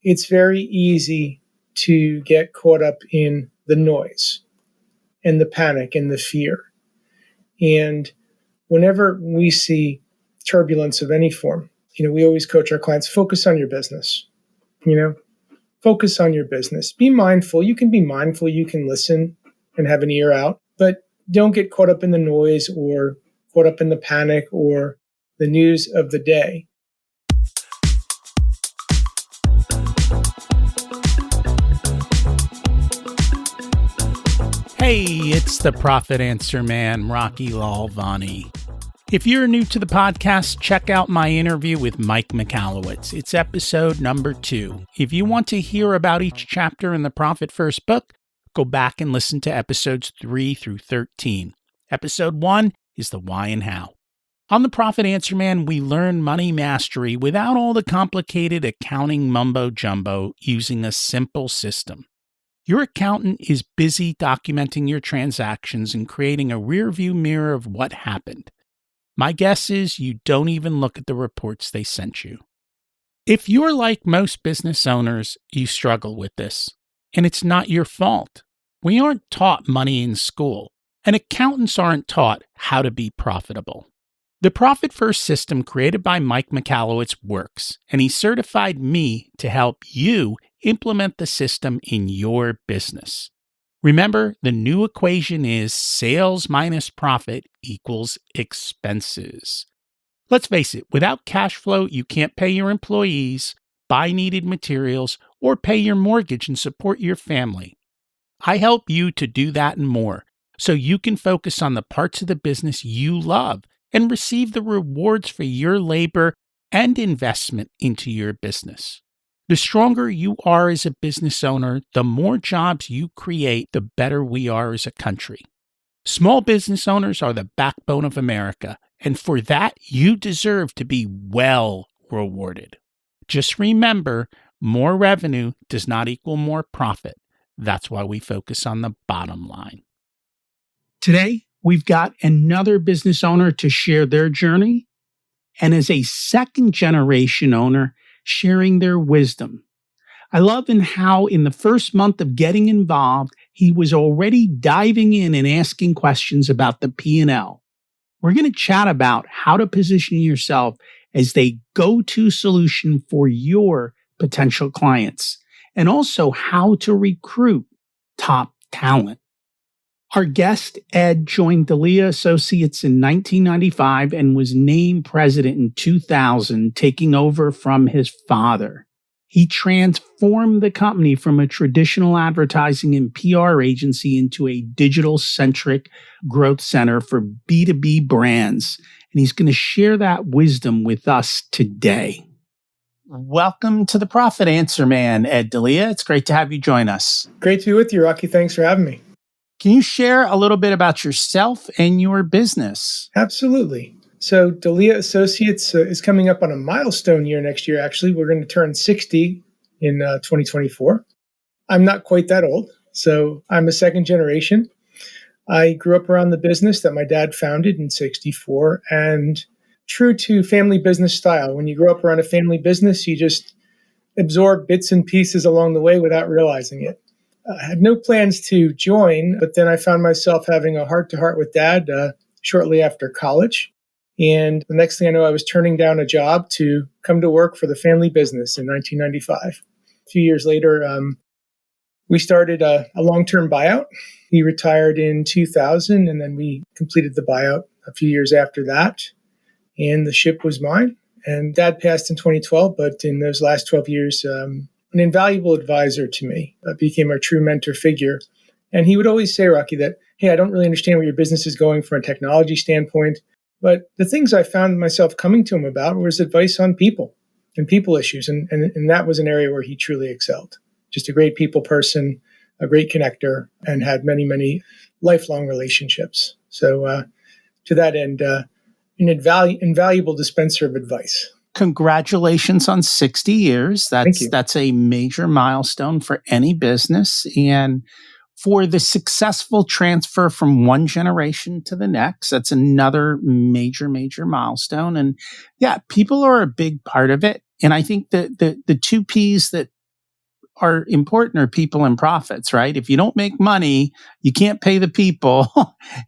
it's very easy to get caught up in the noise and the panic and the fear. And whenever we see turbulence of any form, we always coach our clients, focus on your business, focus on your business. Be mindful. You can be mindful. You can listen and have an ear out, but don't get caught up in the noise or caught up in the panic or the news of the day. Hey, it's the Profit Answer Man, Rocky Lalvani. If you're new to the podcast, check out my interview with Mike Michalowicz. It's episode number 2. If you want to hear about each chapter in the Profit First book, go back and listen to episodes 3 through 13. Episode 1 is the why and how. On the Profit Answer Man, we learn money mastery without all the complicated accounting mumbo-jumbo using a simple system. Your accountant is busy documenting your transactions and creating a rearview mirror of what happened. My guess is you don't even look at the reports they sent you. If you're like most business owners, you struggle with this, and it's not your fault. We aren't taught money in school, and accountants aren't taught how to be profitable. The Profit First system created by Mike Michalowicz works, and he certified me to help you implement the system in your business. Remember, the new equation is sales minus profit equals expenses. Let's face it, without cash flow, you can't pay your employees, buy needed materials, or pay your mortgage and support your family. I help you to do that and more, so you can focus on the parts of the business you love and receive the rewards for your labor and investment into your business. The stronger you are as a business owner, the more jobs you create, the better we are as a country. Small business owners are the backbone of America, and for that, you deserve to be well rewarded. Just remember, more revenue does not equal more profit. That's why we focus on the bottom line. Today, we've got another business owner to share their journey, and as a second-generation owner, sharing their wisdom. I love how in the first month of getting involved, he was already diving in and asking questions about the P&L. We're going to chat about how to position yourself as the go-to solution for your potential clients, and also how to recruit top talent. Our guest, Ed, joined Delia Associates in 1995 and was named president in 2000, taking over from his father. He transformed the company from a traditional advertising and PR agency into a digital-centric growth center for B2B brands. And he's going to share that wisdom with us today. Welcome to the Profit Answer Man, Ed Delia. It's great to have you join us. Great to be with you, Rocky. Thanks for having me. Can you share a little bit about yourself and your business? Absolutely. So Delia Associates is coming up on a milestone year next year, actually. We're going to turn 60 in 2024. I'm not quite that old, so I'm a second generation. I grew up around the business that my dad founded in 64, and true to family business style, when you grow up around a family business, you just absorb bits and pieces along the way without realizing it. I had no plans to join, but then I found myself having a heart-to-heart with Dad shortly after college. And the next thing I know, I was turning down a job to come to work for the family business in 1995. A few years later, we started a long-term buyout. He retired in 2000, and then we completed the buyout a few years after that. And the ship was mine. And Dad passed in 2012, but in those last 12 years, an invaluable advisor to me, became a true mentor figure. And he would always say, Rocky, that, hey, I don't really understand where your business is going from a technology standpoint. But the things I found myself coming to him about was advice on people and people issues. And that was an area where he truly excelled. Just a great people person, a great connector, and had many, many lifelong relationships. So to that end, an invaluable dispenser of advice. Congratulations on 60 years. That's a major milestone for any business. And for the successful transfer from one generation to the next, that's another major, major milestone. And yeah, people are a big part of it. And I think that the two P's that are important are people and profits, right? If you don't make money, you can't pay the people.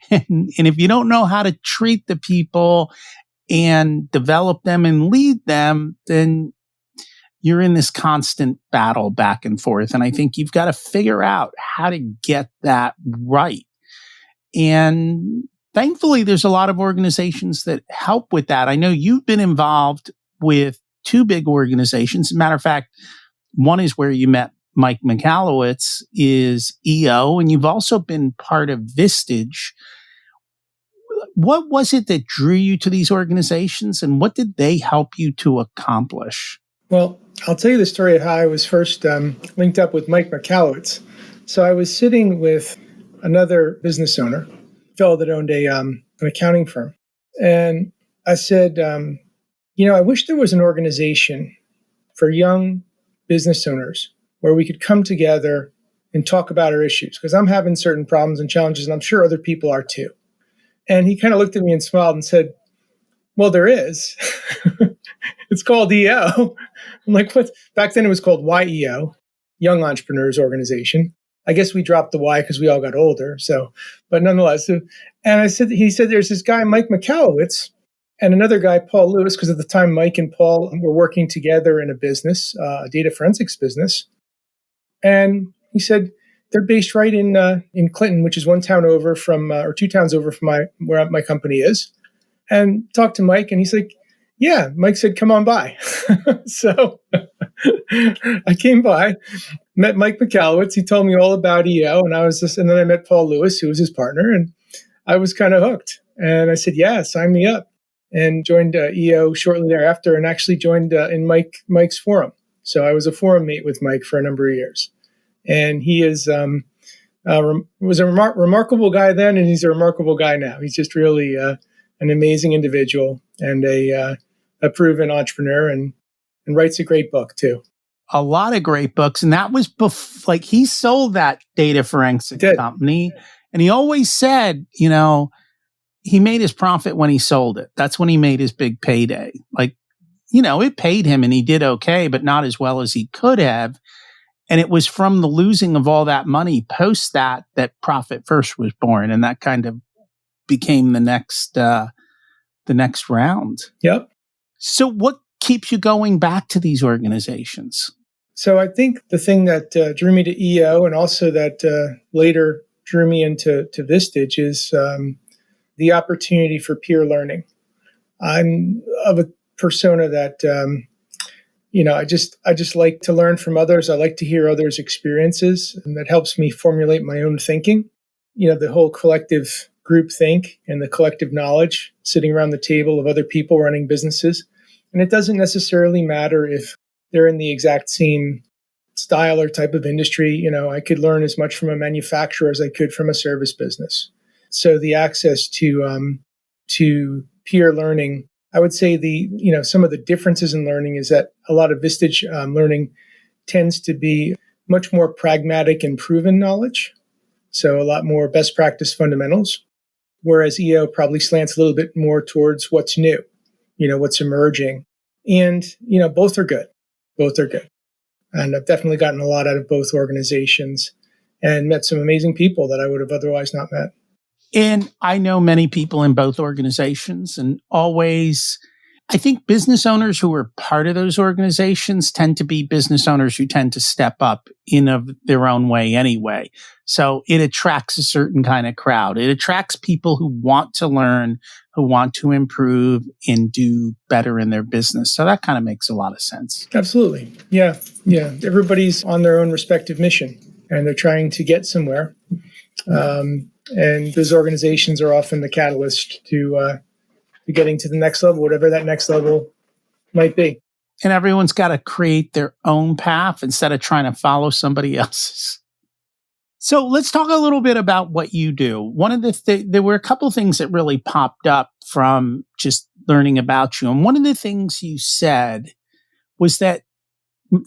And if you don't know how to treat the people and develop them and lead them, then you're in this constant battle back and forth. And I think you've got to figure out how to get that right. And thankfully, there's a lot of organizations that help with that. I know you've been involved with two big organizations. As a matter of fact, one is where you met Mike Michalowicz, is EO, and you've also been part of Vistage. What was it that drew you to these organizations, and what did they help you to accomplish? Well, I'll tell you the story of how I was first linked up with Mike Michalowicz. So I was sitting with another business owner, a fellow that owned an accounting firm. And I said, I wish there was an organization for young business owners where we could come together and talk about our issues, because I'm having certain problems and challenges, and I'm sure other people are too. And he kind of looked at me and smiled and said, well, there is. It's called EO. I'm like, what? Back then it was called YEO, Young Entrepreneurs Organization. I guess we dropped the Y because we all got older. So, but nonetheless. And he said, there's this guy, Mike Michalowicz, and another guy, Paul Lewis, because at the time Mike and Paul were working together in a business, a data forensics business. And he said, they're based right in Clinton, which is one town over from, or two towns over from where my company is. And talked to Mike, and he's like, yeah. Mike said, come on by. So I came by, met Mike Michalowicz. He told me all about EO, and and then I met Paul Lewis, who was his partner, and I was kind of hooked. And I said, yeah, sign me up, and joined EO shortly thereafter, and actually joined in Mike's forum. So I was a forum mate with Mike for a number of years, and he was a remarkable guy then, and he's a remarkable guy now. He's just really an amazing individual and a proven entrepreneur, and writes a great book too. A lot of great books. And that was he sold that data forensic company. And he always said, he made his profit when he sold it. That's when he made his big payday. It paid him and he did okay, but not as well as he could have. And it was from the losing of all that money post that Profit First was born. And that kind of became the next round. Yep. So what keeps you going back to these organizations? So I think the thing that drew me to EO, and also that later drew me into Vistage, is the opportunity for peer learning. I'm of a persona that I just like to learn from others. I like to hear others' experiences, and that helps me formulate my own thinking. The whole collective group think and the collective knowledge, sitting around the table of other people running businesses. And it doesn't necessarily matter if they're in the exact same style or type of industry. I could learn as much from a manufacturer as I could from a service business. So the access to peer learning, I would say some of the differences in learning is that a lot of Vistage learning tends to be much more pragmatic and proven knowledge. So a lot more best practice fundamentals, whereas EO probably slants a little bit more towards what's new, what's emerging. And, both are good. Both are good. And I've definitely gotten a lot out of both organizations and met some amazing people that I would have otherwise not met. And I know many people in both organizations, and I think business owners who are part of those organizations tend to be business owners who tend to step up in of their own way anyway. So it attracts a certain kind of crowd. It attracts people who want to learn, who want to improve and do better in their business. So that kind of makes a lot of sense. Absolutely. Yeah. Yeah. Everybody's on their own respective mission, and they're trying to get somewhere. And those organizations are often the catalyst to getting to the next level, whatever that next level might be. And everyone's got to create their own path instead of trying to follow somebody else's. So let's talk a little bit about what you do. One of there were a couple of things that really popped up from just learning about you. And one of the things you said was that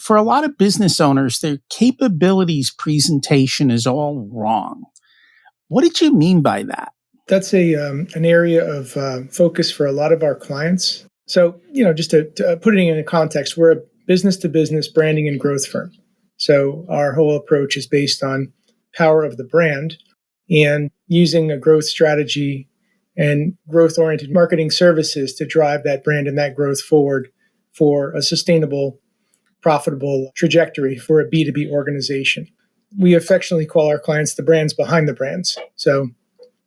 for a lot of business owners, their capabilities presentation is all wrong. What did you mean by that? That's an area of focus for a lot of our clients. So, just to put it in a context, we're a business-to-business branding and growth firm. So our whole approach is based on power of the brand and using a growth strategy and growth-oriented marketing services to drive that brand and that growth forward for a sustainable, profitable trajectory for a B2B organization. We affectionately call our clients the brands behind the brands. So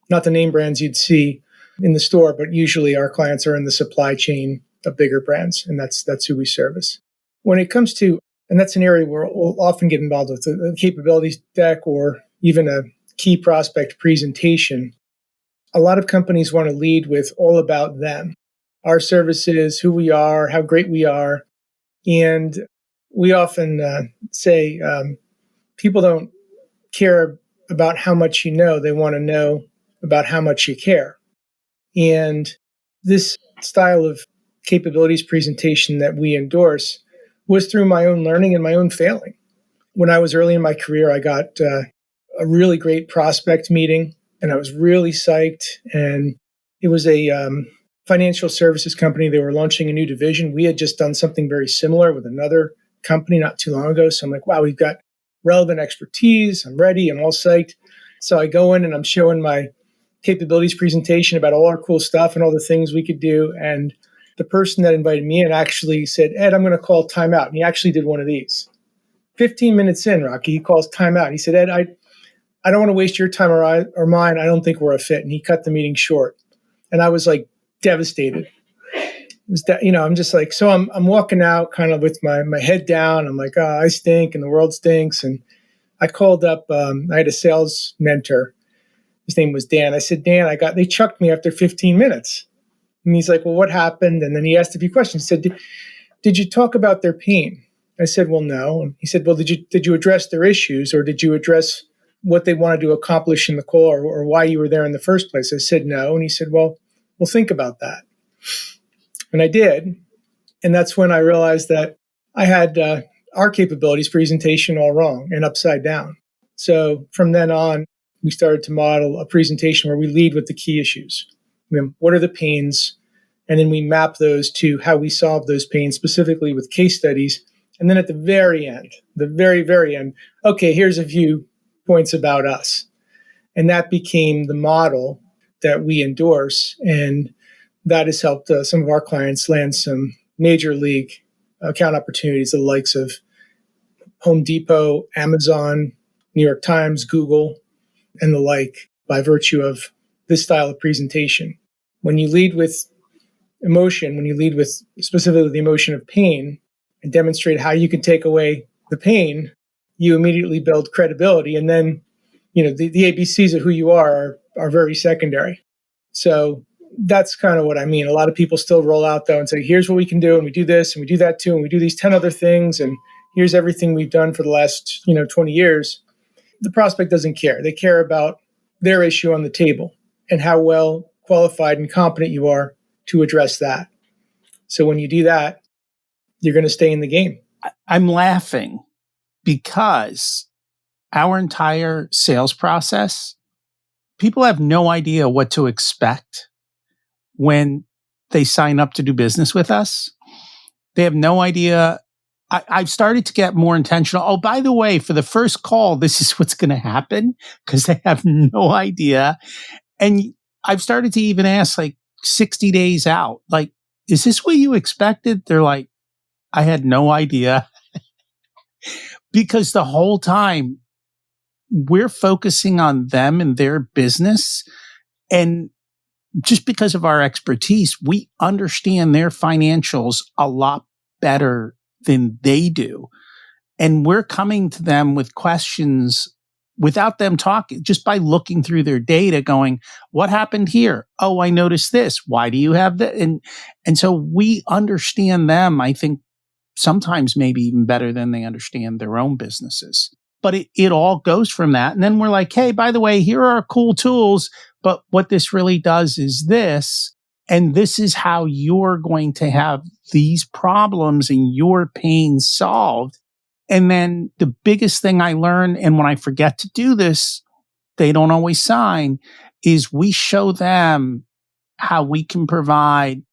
not the name brands you'd see in the store, but usually our clients are in the supply chain of bigger brands, and that's who we service. When it comes to, and that's an area where we'll often get involved with a capabilities deck or even a key prospect presentation. A lot of companies want to lead with all about them, our services, who we are, how great we are. And we often say people don't care about how much you know, they want to know about how much you care. And this style of capabilities presentation that we endorse was through my own learning and my own failing. When I was early in my career, I got a really great prospect meeting, and I was really psyched. And it was a financial services company. They were launching a new division. We had just done something very similar with another company not too long ago. So I'm like, wow, we've got relevant expertise. I'm ready. I'm all psyched. So I go in and I'm showing my capabilities presentation about all our cool stuff and all the things we could do. And the person that invited me in actually said, Ed, I'm going to call timeout. And he actually did one of these. 15 minutes in, Rocky, he calls timeout. He said, Ed, I don't want to waste your time or mine. I don't think we're a fit. And he cut the meeting short. And I was like devastated. It was that, I'm just like, so I'm walking out kind of with my head down. I'm like, oh, I stink and the world stinks. And I called up, I had a sales mentor. His name was Dan. I said, Dan, they chucked me after 15 minutes. And he's like, well, what happened? And then he asked a few questions. He said, did you talk about their pain? I said, well, no. And he said, well, did you address their issues, or did you address what they wanted to accomplish in the call, or why you were there in the first place? I said, no. And he said, well, think about that. And I did. And that's when I realized that I had our capabilities presentation all wrong and upside down. So from then on, we started to model a presentation where we lead with the key issues. What are the pains? And then we map those to how we solve those pains, specifically with case studies. And then at the very end, very end, okay, here's a few points about us. And that became the model that we endorse. And that has helped some of our clients land some major league account opportunities, the likes of Home Depot, Amazon, New York Times, Google, and the like, by virtue of this style of presentation. When you lead with emotion, when you lead with specifically the emotion of pain and demonstrate how you can take away the pain, you immediately build credibility. And then, the ABCs of who you are very secondary. So that's kind of what I mean. A lot of people still roll out, though, and say, here's what we can do, and we do this, and we do that too, and we do these 10 other things, and here's everything we've done for the last 20 years. The prospect doesn't care. They care about their issue on the table and how well qualified and competent you are to address that. So when you do that, you're going to stay in the game. I'm laughing because our entire sales process, people have no idea what to expect when they sign up to do business with us. They have no idea. I've started to get more intentional. Oh, by the way, for the first call, this is what's going to happen, because they have no idea. And I've started to even ask 60 days out, is this what you expected? They're like, I had no idea. Because the whole time we're focusing on them and their business. And just because of our expertise, we understand their financials a lot better than they do. And we're coming to them with questions without them talking, just by looking through their data going, what happened here? Oh, I noticed this. Why do you have that? And so we understand them, I think, sometimes maybe even better than they understand their own businesses. But it all goes from that. And then we're like, hey, by the way, here are cool tools, but what this really does is this, and this is how you're going to have these problems and your pains solved. And then the biggest thing I learned, and when I forget to do this, they don't always sign, is we show them how we can provide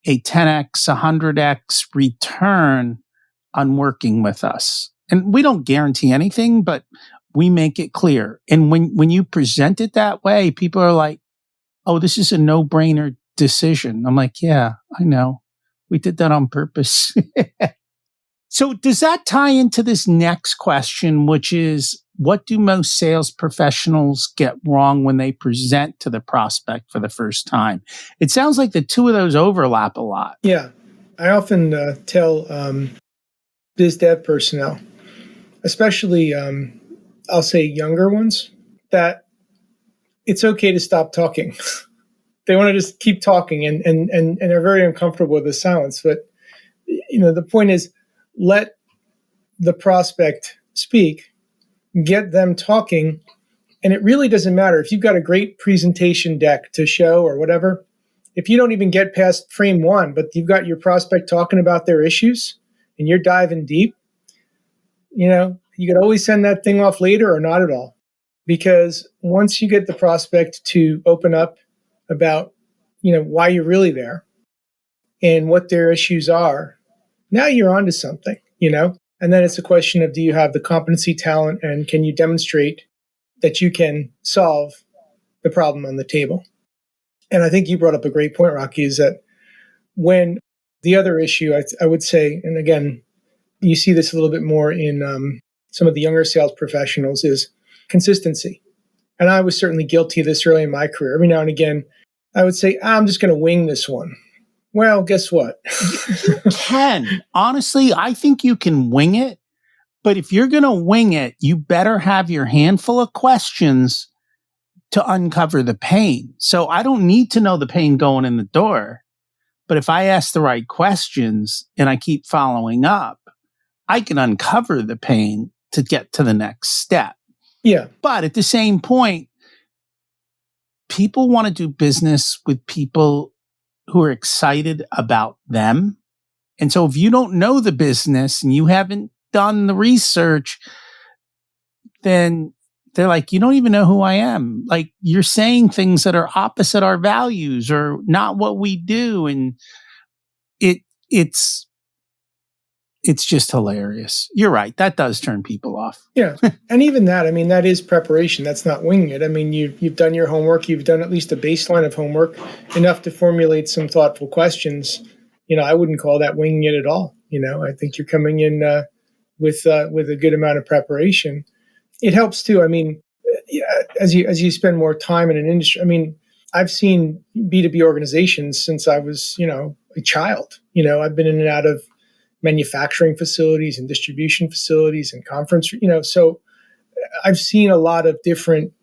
a 10x, 100x return on working with us. And we don't guarantee anything, but we make it clear. And when you present it that way, people are like, oh, this is a no-brainer decision. I'm like, yeah, I know. We did that on purpose. So does that tie into this next question, which is, what do most sales professionals get wrong when they present to the prospect for the first time? It sounds like the two of those overlap a lot. Yeah. I often tell biz dev personnel, especially, I'll say younger ones, that it's okay to stop talking. They want to just keep talking and are very uncomfortable with the silence. But, the point is, let the prospect speak, get them talking. And it really doesn't matter if you've got a great presentation deck to show or whatever. If you don't even get past frame one, but you've got your prospect talking about their issues and you're diving deep, you could always send that thing off later or not at all. Because once you get the prospect to open up about, why you're really there and what their issues are, now you're onto something, And then it's a question of, do you have the competency, talent, and can you demonstrate that you can solve the problem on the table? And I think you brought up a great point, Rocky, is that when the other issue, I would say, and again, you see this a little bit more in some of the younger sales professionals, is consistency. And I was certainly guilty of this early in my career. Every now and again, I would say, I'm just going to wing this one. Well, guess what? You can. Honestly, I think you can wing it. But if you're going to wing it, you better have your handful of questions to uncover the pain. So I don't need to know the pain going in the door. But if I ask the right questions and I keep following up, I can uncover the pain to get to the next step. Yeah. But at the same point, people want to do business with people who are excited about them. And so if you don't know the business and you haven't done the research, then they're like, you don't even know who I am. Like, you're saying things that are opposite our values or not what we do. And it's just hilarious. You're right. That does turn people off. Yeah. And even that, that is preparation. That's not winging it. You've done your homework. You've done at least a baseline of homework, enough to formulate some thoughtful questions. I wouldn't call that winging it at all. I think you're coming in with a good amount of preparation. It helps too. As you spend more time in an industry, I've seen B2B organizations since I was, a child. I've been in and out of manufacturing facilities and distribution facilities and conference, so I've seen a lot of different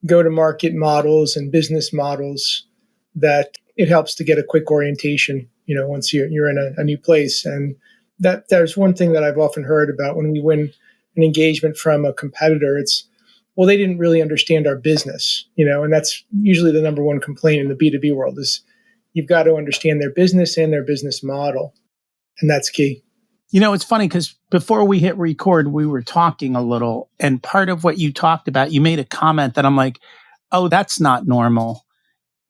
go-to-market models and business models that it helps to get a quick orientation, once you're in a new place. And that there's one thing that I've often heard about when we win an engagement from a competitor. It's, well, they didn't really understand our business, and that's usually the number one complaint in the B2B world is you've got to understand their business and their business model. And that's key. It's funny because before we hit record, we were talking a little, and part of what you talked about, you made a comment that I'm like, oh, that's not normal.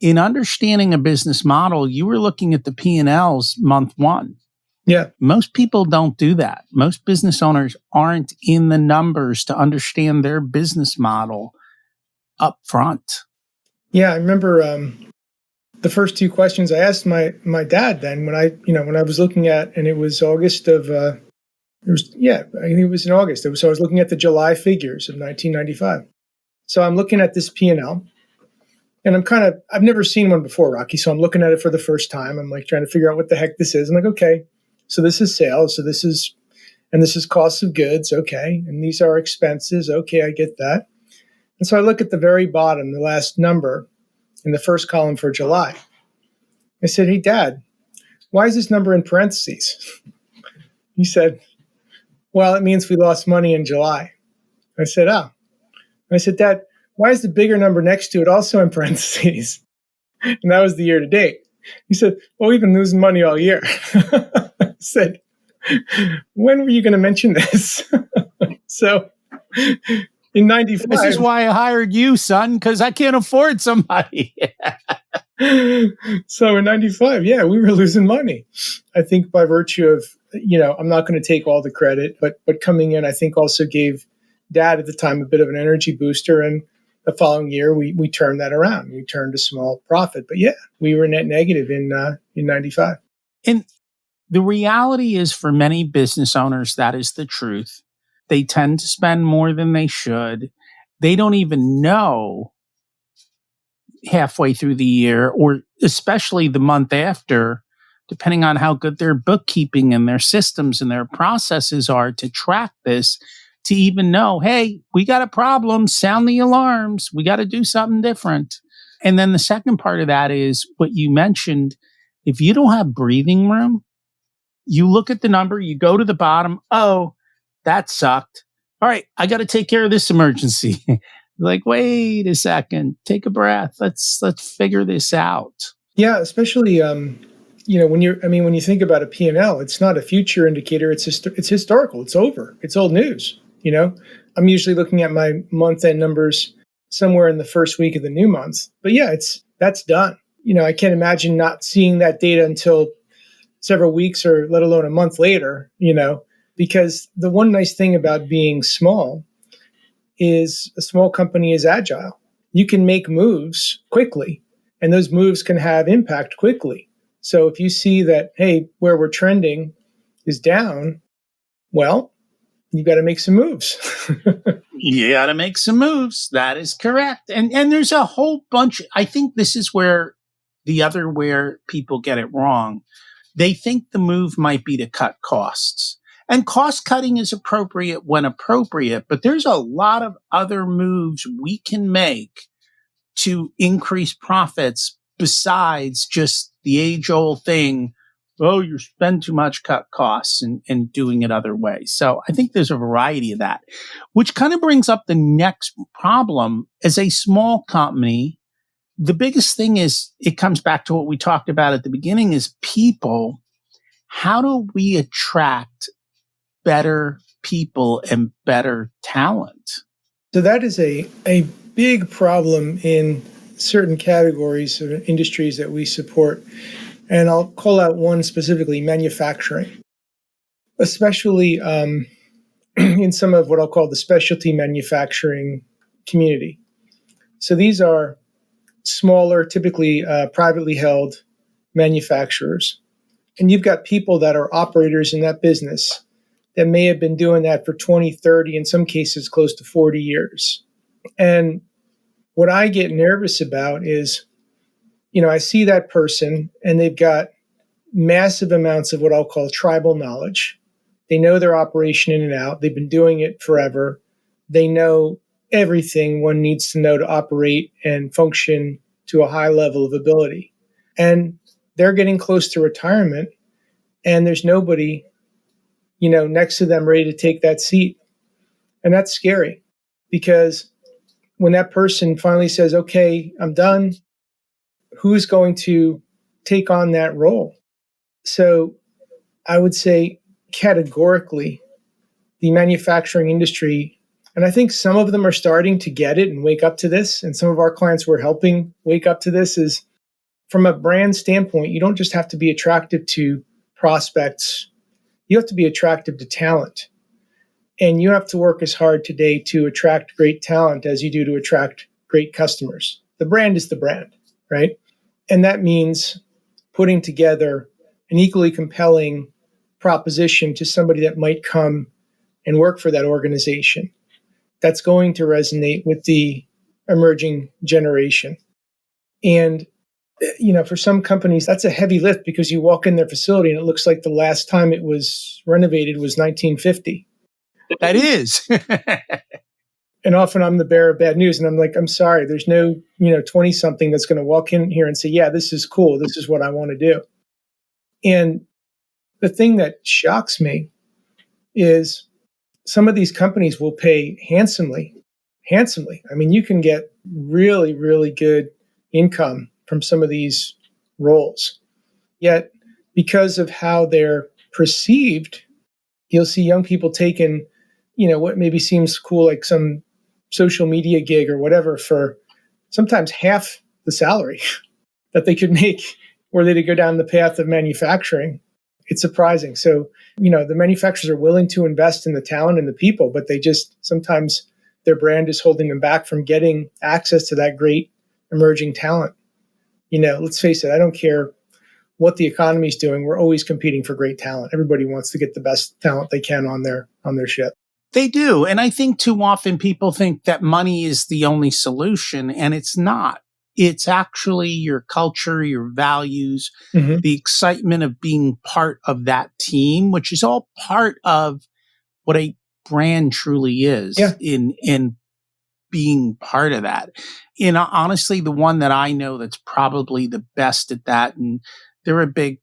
In understanding a business model, you were looking at the P&Ls month one. Yeah. Most people don't do that. Most business owners aren't in the numbers to understand their business model up front. Yeah, I remember the first two questions I asked my dad then when I was looking at, and it was August of, I think it was in August. So I was looking at the July figures of 1995. So I'm looking at this P&L, and I've never seen one before, Rocky. So I'm looking at it for the first time. I'm like trying to figure out what the heck this is. I'm like, okay, so this is sales. So this is costs of goods. Okay. And these are expenses. Okay. I get that. And so I look at the very bottom, the last number in the first column for July. I said, hey, Dad, why is this number in parentheses? He said, well, it means we lost money in July. I said, oh. I said, Dad, why is the bigger number next to it also in parentheses? And that was the year to date. He said, well, we've been losing money all year. I said, when were you going to mention this? So in 95. This is why I hired you, son, because I can't afford somebody. So in 95, yeah, we were losing money. I think by virtue of, I'm not going to take all the credit, but coming in, I think also gave dad at the time a bit of an energy booster. And the following year, we turned that around. We turned a small profit. But yeah, we were net negative in 95. And the reality is for many business owners, that is the truth. They tend to spend more than they should. They don't even know halfway through the year, or especially the month after, depending on how good their bookkeeping and their systems and their processes are to track this, to even know, hey, we got a problem, sound the alarms, we got to do something different. And then the second part of that is what you mentioned. If you don't have breathing room, you look at the number, you go to the bottom, oh, that sucked. All right, I got to take care of this emergency. Like, wait a second, take a breath. Let's figure this out. Yeah, especially when you think about a P&L, it's not a future indicator. It's historical. It's over. It's old news. I'm usually looking at my month end numbers somewhere in the first week of the new month. But yeah, that's done. I can't imagine not seeing that data until several weeks or let alone a month later, because the one nice thing about being small is a small company is agile. You can make moves quickly, and those moves can have impact quickly. So if you see that, hey, where we're trending is down, well, you got to make some moves. You got to make some moves. That is correct. And there's a whole bunch. I think this is where people get it wrong. They think the move might be to cut costs. And cost cutting is appropriate when appropriate, but there's a lot of other moves we can make to increase profits besides just the age old thing. Oh, you spend too much, cut costs, and doing it other ways. So I think there's a variety of that, which kind of brings up the next problem. As a small company, the biggest thing is, it comes back to what we talked about at the beginning, is people. How do we attract better people and better talent? So that is a big problem in certain categories of industries that we support. And I'll call out one specifically, manufacturing, especially in some of what I'll call the specialty manufacturing community. So these are smaller, typically privately held manufacturers. And you've got people that are operators in that business that may have been doing that for 20, 30, in some cases close to 40 years. And what I get nervous about is, I see that person and they've got massive amounts of what I'll call tribal knowledge. They know their operation in and out. They've been doing it forever. They know everything one needs to know to operate and function to a high level of ability. And they're getting close to retirement, and there's nobody, next to them ready to take that seat. And that's scary, because when that person finally says, okay, I'm done, who's going to take on that role? So I would say categorically, the manufacturing industry, and I think some of them are starting to get it and wake up to this, and some of our clients we're helping wake up to this, is from a brand standpoint, you don't just have to be attractive to prospects, you have to be attractive to talent. And you have to work as hard today to attract great talent as you do to attract great customers. The brand is the brand, right? And that means putting together an equally compelling proposition to somebody that might come and work for that organization that's going to resonate with the emerging generation. And, for some companies, that's a heavy lift, because you walk in their facility and it looks like the last time it was renovated was 1950. That is. And often I'm the bearer of bad news. And I'm like, I'm sorry, there's no, 20 something that's going to walk in here and say, yeah, this is cool. This is what I want to do. And the thing that shocks me is some of these companies will pay handsomely. I mean, you can get really, really good income from some of these roles. Yet, because of how they're perceived, you'll see young people taking, what maybe seems cool, like some social media gig or whatever, for sometimes half the salary. that they could make were they to go down the path of manufacturing. It's surprising. So, the manufacturers are willing to invest in the talent and the people, but they just sometimes their brand is holding them back from getting access to that great emerging talent. Let's face it, I don't care what the economy is doing. We're always competing for great talent. Everybody wants to get the best talent they can on their ship. They do. And I think too often people think that money is the only solution, and it's not. It's actually your culture, your values, the excitement of being part of that team, which is all part of what a brand truly is in being part of that. Honestly, the one that I know that's probably the best at that, and they're a big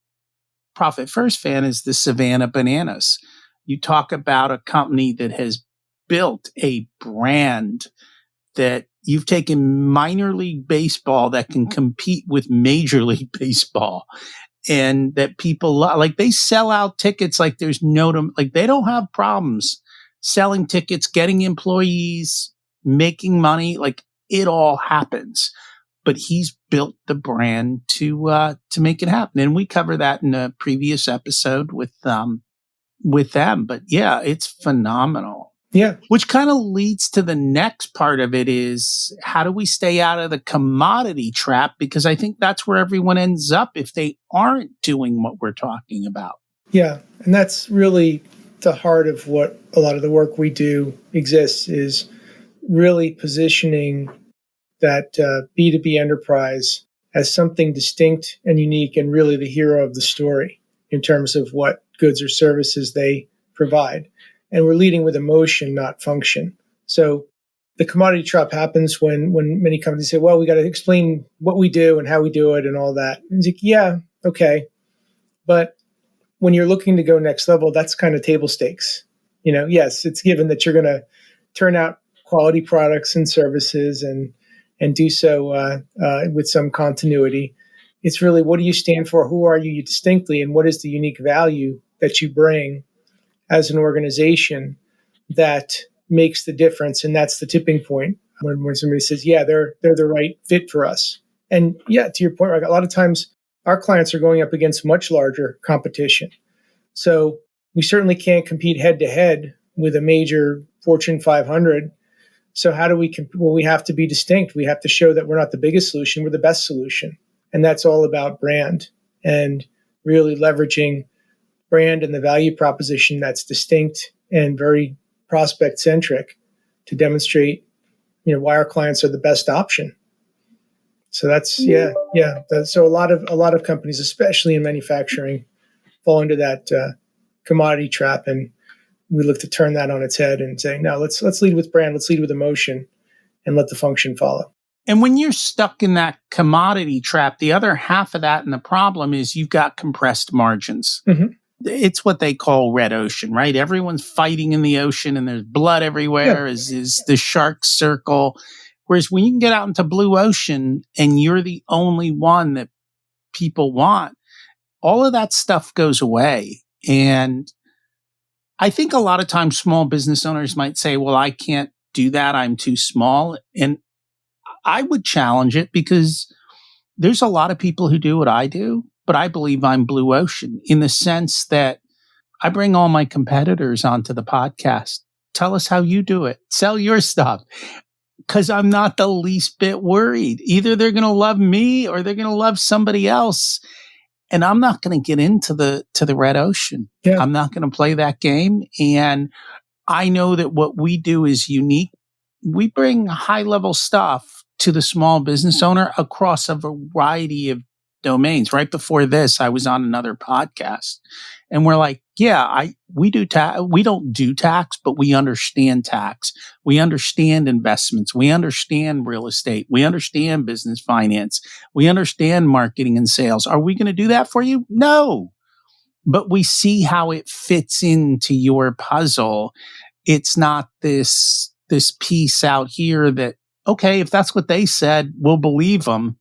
Profit First fan, is the Savannah Bananas. You talk about a company that has built a brand that you've taken minor league baseball that can compete with Major League Baseball, and that people love. Like, they sell out tickets like there's like they don't have problems selling tickets, getting employees, making money. Like, it all happens. But he's built the brand to make it happen, and we cover that in a previous episode with them. But yeah, it's phenomenal. Yeah. Which kind of leads to the next part of it is, how do we stay out of the commodity trap? Because I think that's where everyone ends up if they aren't doing what we're talking about. Yeah. And that's really the heart of what a lot of the work we do exists, is really positioning that B2B enterprise as something distinct and unique and really the hero of the story in terms of what goods or services they provide. And we're leading with emotion, not function. So the commodity trap happens when many companies say, well, we got to explain what we do and how we do it and all that. And it's like, yeah, okay. But when you're looking to go next level, that's kind of table stakes. Yes, it's given that you're going to turn out quality products and services and do so with some continuity. It's really, what do you stand for? Who are you distinctly? And what is the unique value that you bring as an organization that makes the difference? And that's the tipping point when somebody says, yeah, they're the right fit for us. And yeah, to your point, a lot of times our clients are going up against much larger competition. So we certainly can't compete head to head with a major Fortune 500. So how do we well, we have to be distinct. We have to show that we're not the biggest solution, we're the best solution. And that's all about brand and really leveraging brand and the value proposition that's distinct and very prospect centric to demonstrate, why our clients are the best option. So that's so a lot of companies, especially in manufacturing, fall into that commodity trap, and we look to turn that on its head and say, no, let's lead with brand, let's lead with emotion, and let the function follow. And when you're stuck in that commodity trap, the other half of that and the problem is you've got compressed margins. Mm-hmm. It's what they call red ocean, right? Everyone's fighting in the ocean and there's blood everywhere, is the shark circle. Whereas when you can get out into blue ocean and you're the only one that people want, all of that stuff goes away. And I think a lot of times small business owners might say, well, I can't do that, I'm too small. And I would challenge it, because there's a lot of people who do what I do, but I believe I'm blue ocean in the sense that I bring all my competitors onto the podcast. Tell us how you do it. Sell your stuff. Because I'm not the least bit worried. Either they're going to love me or they're going to love somebody else. And I'm not going to get into the red ocean. Yeah. I'm not going to play that game. And I know that what we do is unique. We bring high level stuff to the small business owner across a variety of domains. Right before this, I was on another podcast, and we're like, yeah, we don't do tax, but we understand tax. We understand investments. We understand real estate. We understand business finance. We understand marketing and sales. Are we going to do that for you? No, but we see how it fits into your puzzle. It's not this piece out here that, okay, if that's what they said, we'll believe them.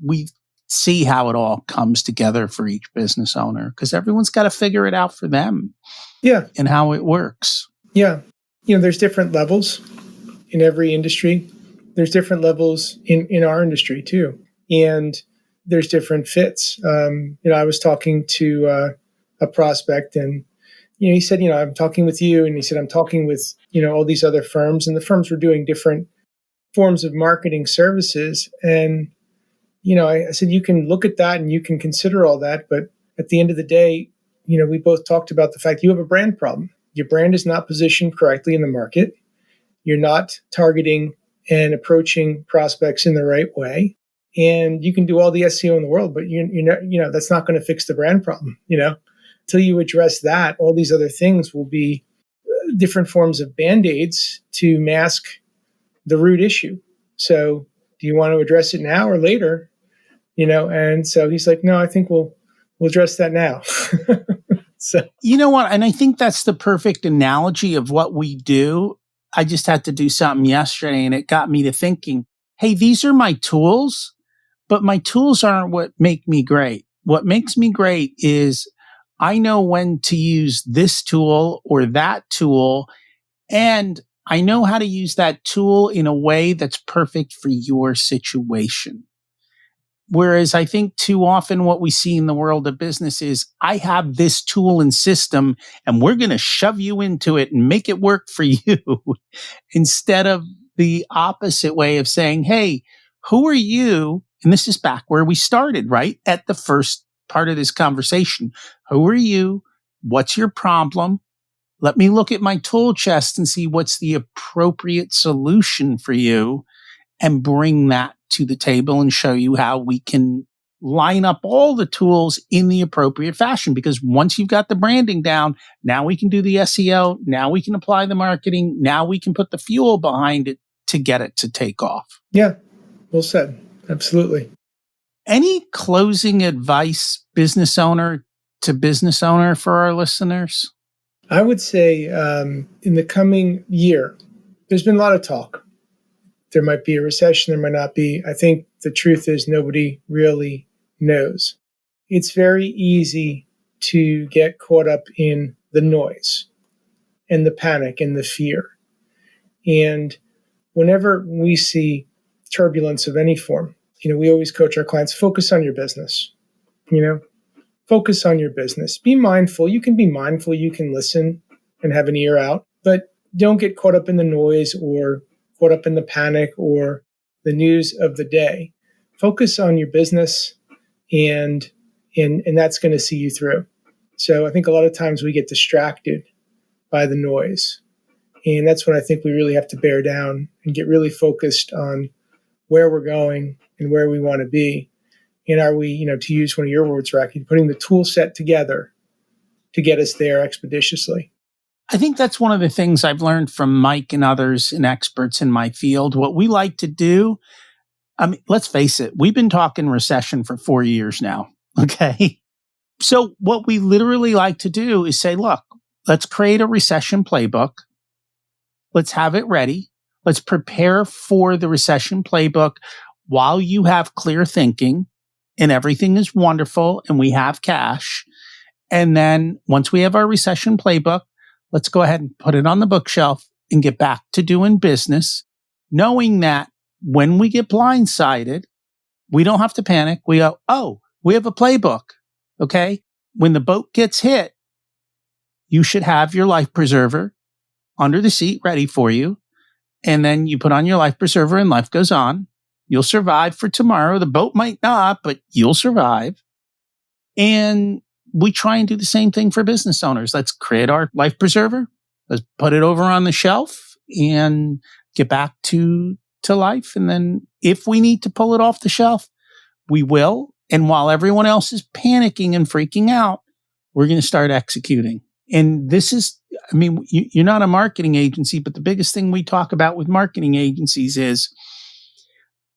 We see how it all comes together for each business owner, because everyone's got to figure it out for them. Yeah. And how it works. Yeah. There's different levels in every industry. There's different levels in our industry too. And there's different fits. I was talking to a prospect, and he said, I'm talking with you, and he said, I'm talking with all these other firms, and the firms were doing different forms of marketing services. And I said, you can look at that and you can consider all that, but at the end of the day, we both talked about the fact you have a brand problem. Your brand is not positioned correctly in the market. You're not targeting and approaching prospects in the right way. And you can do all the SEO in the world, but that's not going to fix the brand problem. Until you address that, all these other things will be different forms of band-aids to mask the root issue. So do you want to address it now or later? And so he's like, no, I think we'll address that now. So, you know what? And I think that's the perfect analogy of what we do. I just had to do something yesterday and it got me to thinking, hey, these are my tools, but my tools aren't what make me great. What makes me great is I know when to use this tool or that tool, and I know how to use that tool in a way that's perfect for your situation. Whereas I think too often what we see in the world of business is I have this tool and system and we're going to shove you into it and make it work for you instead of the opposite way of saying, hey, who are you? And this is back where we started, right? At the first part of this conversation. Who are you? What's your problem? Let me look at my tool chest and see what's the appropriate solution for you and bring that to the table and show you how we can line up all the tools in the appropriate fashion. Because once you've got the branding down, now we can do the SEO. Now we can apply the marketing. Now we can put the fuel behind it to get it to take off. Yeah, well said. Absolutely. Any closing advice, business owner to business owner, for our listeners? I would say in the coming year, there's been a lot of talk. There might be a recession, there might not be. I think the truth is nobody really knows. It's very easy to get caught up in the noise and the panic and the fear. And whenever we see turbulence of any form, we always coach our clients, focus on your business. Focus on your business. Be mindful. You can be mindful. You can listen and have an ear out, but don't get caught up in the noise or caught up in the panic or the news of the day. Focus on your business, and that's going to see you through. So I think a lot of times we get distracted by the noise, and that's when I think we really have to bear down and get really focused on where we're going and where we want to be. And are we, to use one of your words, Rocky, putting the tool set together to get us there expeditiously? I think that's one of the things I've learned from Mike and others and experts in my field. What we like to do, let's face it, we've been talking recession for 4 years now. Okay. So what we literally like to do is say, look, let's create a recession playbook. Let's have it ready. Let's prepare for the recession playbook while you have clear thinking and everything is wonderful and we have cash. And then once we have our recession playbook, let's go ahead and put it on the bookshelf and get back to doing business, knowing that when we get blindsided, we don't have to panic. We go, oh, we have a playbook. Okay. When the boat gets hit, you should have your life preserver under the seat ready for you. And then you put on your life preserver and life goes on. You'll survive for tomorrow. The boat might not, but you'll survive. And we try and do the same thing for business owners. Let's create our life preserver. Let's put it over on the shelf and get back to life. And then if we need to pull it off the shelf, we will. And while everyone else is panicking and freaking out, we're going to start executing. And this is, you're not a marketing agency, but the biggest thing we talk about with marketing agencies is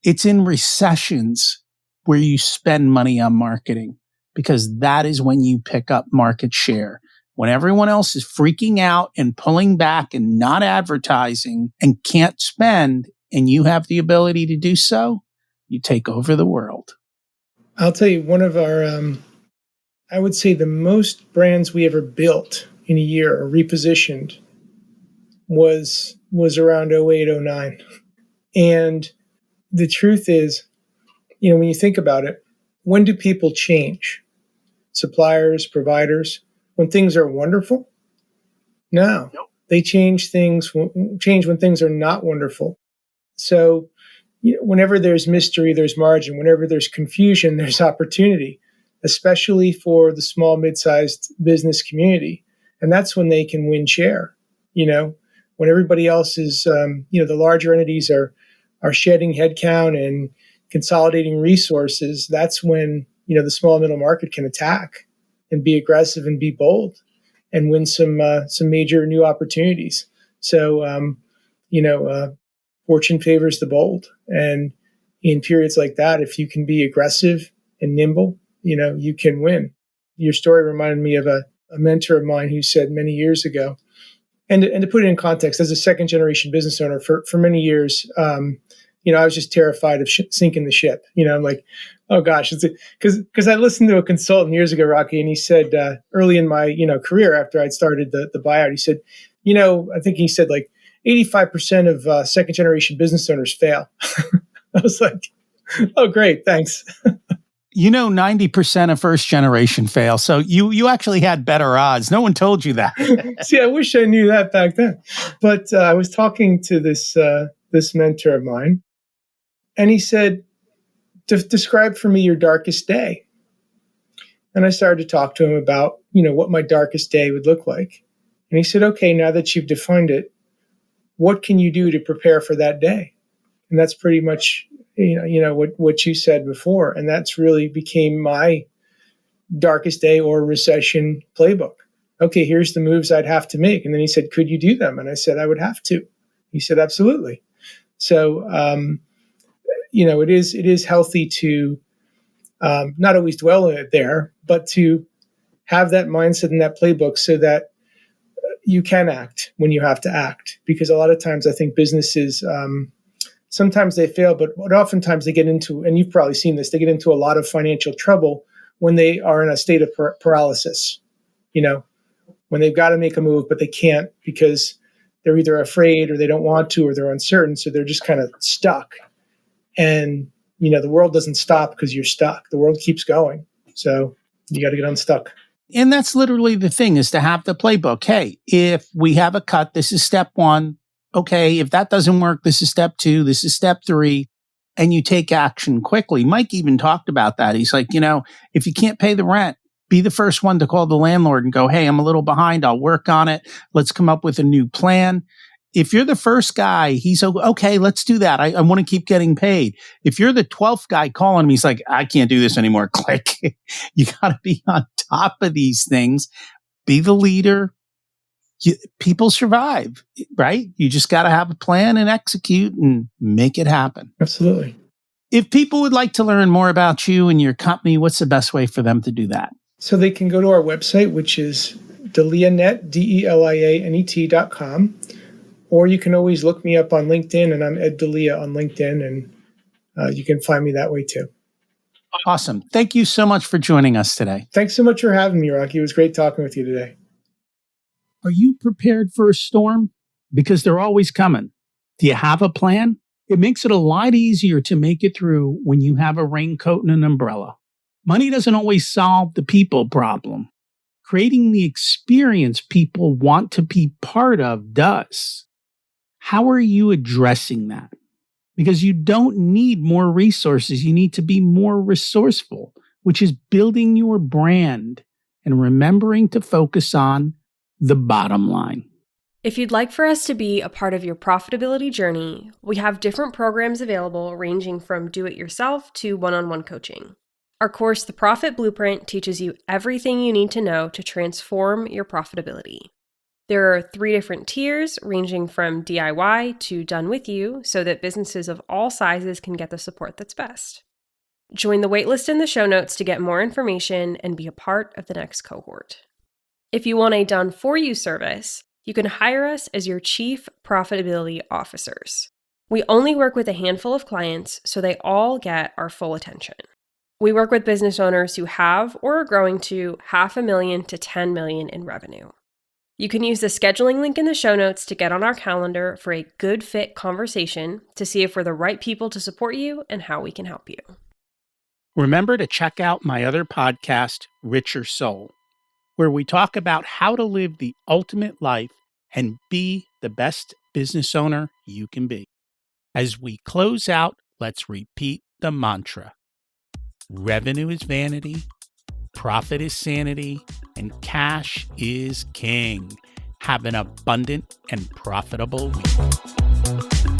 it's in recessions where you spend money on marketing, because that is when you pick up market share. When everyone else is freaking out and pulling back and not advertising and can't spend, and you have the ability to do so, you take over the world. I'll tell you, one of our, I would say the most brands we ever built in a year or repositioned was around 08, 09. And the truth is, when you think about it, when do people change? Suppliers, providers, when things are wonderful? No, they change when things are not wonderful. So, whenever there's mystery, there's margin. Whenever there's confusion, there's opportunity, especially for the small, mid-sized business community. And that's when they can win share. When everybody else is, the larger entities are shedding headcount and consolidating resources. That's when, the small middle market can attack and be aggressive and be bold and win some major new opportunities. So, fortune favors the bold. And in periods like that, if you can be aggressive and nimble, you can win. Your story reminded me of a mentor of mine who said many years ago, and to put it in context, as a second generation business owner for many years, I was just terrified of sinking the ship. I'm like, oh gosh, because I listened to a consultant years ago, Rocky, and he said early in my career after I'd started the buyout, he said, I think he said like 85% of second generation business owners fail. I was like, oh great, thanks. 90% of first generation fail. So you actually had better odds. No one told you that. See, I wish I knew that back then. But I was talking to this mentor of mine, and he said, describe for me your darkest day. And I started to talk to him about, what my darkest day would look like. And he said, okay, now that you've defined it, what can you do to prepare for that day? And that's pretty much, what you said before. And that's really became my darkest day or recession playbook. Okay, here's the moves I'd have to make. And then he said, could you do them? And I said, I would have to. He said, absolutely. So, it is healthy to not always dwell in it there, but to have that mindset and that playbook so that you can act when you have to act. Because a lot of times I think businesses, sometimes they fail, but oftentimes they get into, and you've probably seen this, they get into a lot of financial trouble when they are in a state of paralysis, when they've got to make a move, but they can't because they're either afraid or they don't want to, or they're uncertain. So they're just kind of stuck. And, the world doesn't stop because you're stuck. The world keeps going. So you got to get unstuck. And that's literally the thing, is to have the playbook. Hey, if we have a cut, this is step one. Okay, if that doesn't work, this is step two, this is step three, and you take action quickly. Mike even talked about that. He's like, if you can't pay the rent, be the first one to call the landlord and go, hey, I'm a little behind. I'll work on it. Let's come up with a new plan. If you're the first guy, he's okay, let's do that. I want to keep getting paid. If you're the 12th guy calling him, he's like, I can't do this anymore. Click. You got to be on top of these things. Be the leader. People survive, right? You just got to have a plan and execute and make it happen. Absolutely. If people would like to learn more about you and your company, what's the best way for them to do that? So they can go to our website, which is delianet, DELIANET.com. Or you can always look me up on LinkedIn, and I'm Ed Delia on LinkedIn, and you can find me that way too. Awesome. Thank you so much for joining us today. Thanks so much for having me, Rocky. It was great talking with you today. Are you prepared for a storm? Because they're always coming. Do you have a plan? It makes it a lot easier to make it through when you have a raincoat and an umbrella. Money doesn't always solve the people problem. Creating the experience people want to be part of does. How are you addressing that? Because you don't need more resources. You need to be more resourceful, which is building your brand and remembering to focus on the bottom line. If you'd like for us to be a part of your profitability journey, we have different programs available ranging from do-it-yourself to one-on-one coaching. Our course, The Profit Blueprint, teaches you everything you need to know to transform your profitability. There are 3 different tiers ranging from DIY to done with you so that businesses of all sizes can get the support that's best. Join the waitlist in the show notes to get more information and be a part of the next cohort. If you want a done for you service, you can hire us as your chief profitability officers. We only work with a handful of clients, so they all get our full attention. We work with business owners who have or are growing to $500,000 to $10 million in revenue. You can use the scheduling link in the show notes to get on our calendar for a good fit conversation to see if we're the right people to support you and how we can help you. Remember to check out my other podcast, Richer Soul, where we talk about how to live the ultimate life and be the best business owner you can be. As we close out, let's repeat the mantra. Revenue is vanity, profit is sanity, and cash is king. Have an abundant and profitable week.